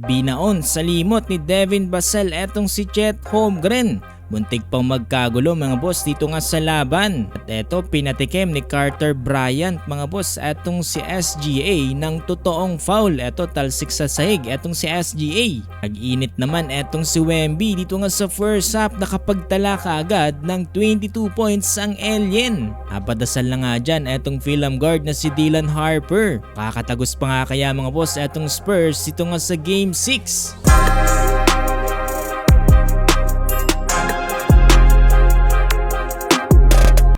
Binaon sa limot ni Devin Vassell etong si Chet Holmgren. Muntik pang magkagulo mga boss dito nga sa laban. At eto pinatikim ni Carter Bryant mga boss etong si SGA ng totoong foul. Eto talsik sa sahig etong si SGA. Nag-init naman etong si Wemby dito nga sa first half, nakapagtala kaagad ng 22 points ang alien. Napadasal na nga dyan etong film guard na si Dylan Harper. Kakatagos pa nga kaya mga boss etong Spurs dito nga sa Game 6.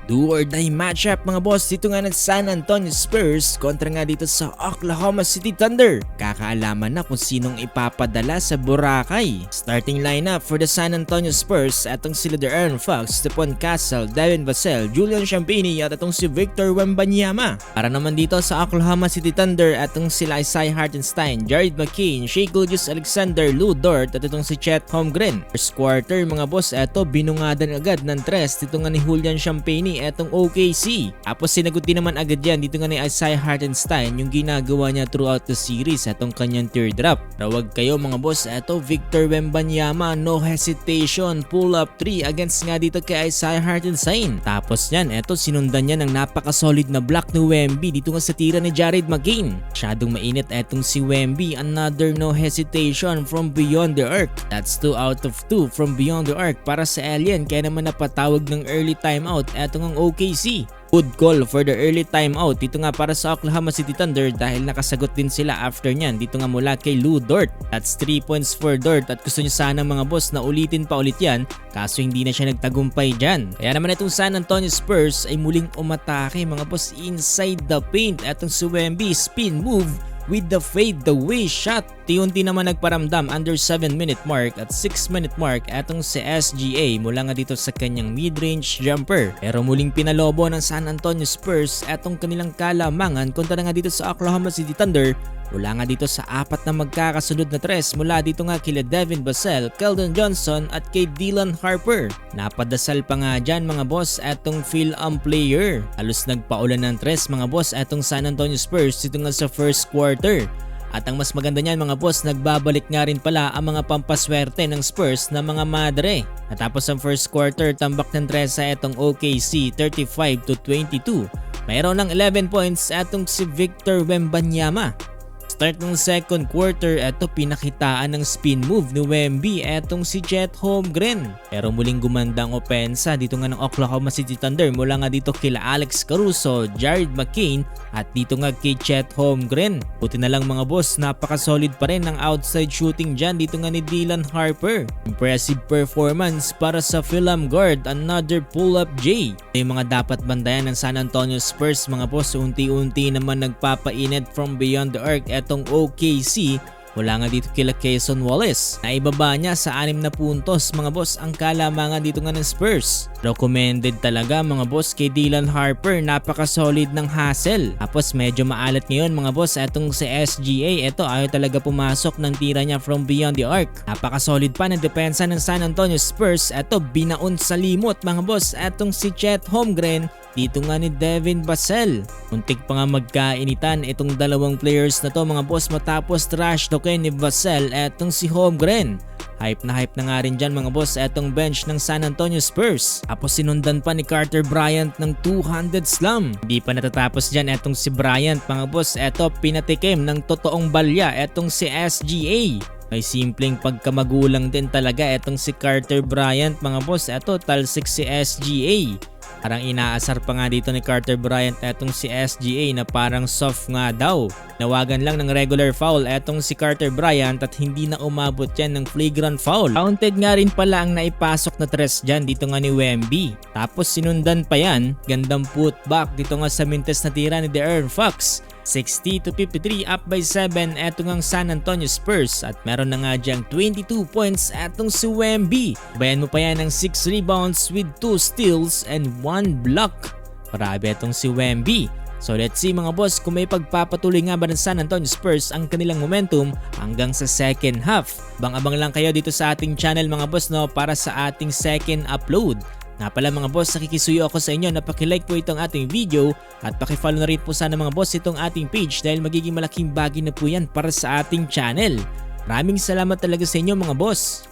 Do or die matchup mga boss dito nga ng San Antonio Spurs kontra nga dito sa Oklahoma City Thunder. Kakaalaman na kung sinong ipapadala sa Boracay. Starting lineup for the San Antonio Spurs atong sila De'Aaron Fox, Stephon Castle, Devin Vassell, Julian Champagnie at atong si Victor Wembanyama. Para naman dito sa Oklahoma City Thunder atong sila Isaiah Hartenstein, Jared McCain, Shai Gilgeous-Alexander, Lu Dort at atong si Chet Holmgren. First quarter mga boss, eto binungadan agad ng tres dito nga ni Julian Champagnie etong OKC. Tapos sinagot din naman agad yan dito nga ni Isaiah Hartenstein yung ginagawa niya throughout the series etong kanyang teardrop. Rawag kayo mga boss, eto Victor Wembanyama, no hesitation, pull up 3 against nga dito kay Isaiah Hartenstein. Tapos yan, eto sinundan niya ng napaka-solid na block ni Wemby dito nga sa tira ni Jared McCain. Masyadong mainit etong si Wemby, another no hesitation from beyond the arc. That's 2 out of 2 from beyond the arc para sa alien, kaya naman napatawag ng early timeout etong ang OKC. Good call for the early timeout dito nga para sa Oklahoma City Thunder dahil nakasagot din sila after nyan dito nga mula kay Lu Dort. That's 3 points for Dort at gusto niya sana mga boss na ulitin pa ulit yan, kaso hindi na siya nagtagumpay dyan. Kaya naman itong San Antonio Spurs ay muling umatake mga boss inside the paint. Etong si Wemby spin move with the fade away shot. Tiunti naman nagparamdam under 7-minute mark at 6-minute mark etong si SGA mula nga dito sa kanyang mid-range jumper. Pero muling pinalobo ng San Antonio Spurs etong kanilang kalamangan kontra nga dito sa Oklahoma City Thunder mula nga dito sa apat na magkakasunod na tres mula dito nga kila Devin Vassell, Keldon Johnson at kay Dylan Harper. Napadasal pa nga dyan mga boss etong fill-up player. Halos nagpaulan ng tres mga boss etong San Antonio Spurs dito nga sa first quarter. At ang mas maganda niyan mga boss, nagbabalik nga rin pala ang mga pampaswerte ng Spurs na mga madre. Natapos ang first quarter, tambak ng tresa etong OKC 35-22. Mayroon ng 11 points etong si Victor Wembanyama. Start ng second quarter, eto pinakitaan ng spin move ni Wemby etong si Chet Holmgren. Pero muling gumanda ang opensa dito nga ng Oklahoma City Thunder mula nga dito kila Alex Caruso, Jared McCain at dito nga kay Chet Holmgren. Buti na lang mga boss, napaka-solid pa rin ng outside shooting dyan dito nga ni Dylan Harper. Impressive performance para sa film guard, another pull-up J. Ito yung mga dapat bandayan ng San Antonio Spurs mga boss, unti-unti naman nagpapainit from beyond the arc etong OKC mula nga dito kila Cason Wallace. Naibaba niya sa 6 na puntos mga boss ang kalamangan dito nga ng Spurs. Recommended talaga mga boss kay Dylan Harper, napaka-solid ng hustle. Tapos medyo maalat ngayon mga boss etong si SGA, eto ayaw talaga pumasok ng tira niya from beyond the arc. Napaka-solid pa ng depensa ng San Antonio Spurs, eto binaon sa limot mga boss etong si Chet Holmgren dito nga ni Devin Vassell. Muntik pa nga magkainitan itong dalawang players na to mga boss matapos trash talkin ni Vassell etong si Holmgren. Hype na nga rin dyan mga boss etong bench ng San Antonio Spurs. Tapos sinundan pa ni Carter Bryant ng 200 slam. Hindi pa natatapos dyan etong si Bryant mga boss, eto pinatikim ng totoong balya etong si SGA. May simpleng pagkamagulang din talaga etong si Carter Bryant mga boss, eto talsik si SGA. Parang inaasar pa nga dito ni Carter Bryant etong si SGA na parang soft nga daw. Nawagan lang ng regular foul etong si Carter Bryant at hindi na umabot yan ng flagrant foul. Counted nga rin pala ang naipasok na tres dyan dito nga ni Wemby. Tapos sinundan pa yan, gandang putback dito nga sa mintes na tira ni De'Aaron Fox. 60-53 up by 7 eto ngang San Antonio Spurs at meron na nga dyang 22 points etong si Wemby. Bayan mo pa yan ng 6 rebounds with 2 steals and 1 block. Parabi etong si Wemby. So let's see mga boss kung may pagpapatuloy nga ba ng San Antonio Spurs ang kanilang momentum hanggang sa second half. Abang-abang lang kayo dito sa ating channel mga boss no para sa ating second upload. Nga pala mga boss, nakikisuyo ako sa inyo na pakilike po itong ating video at pakifollow na rin po sana mga boss itong ating page dahil magiging malaking bagay na po yan para sa ating channel. Maraming salamat talaga sa inyo mga boss.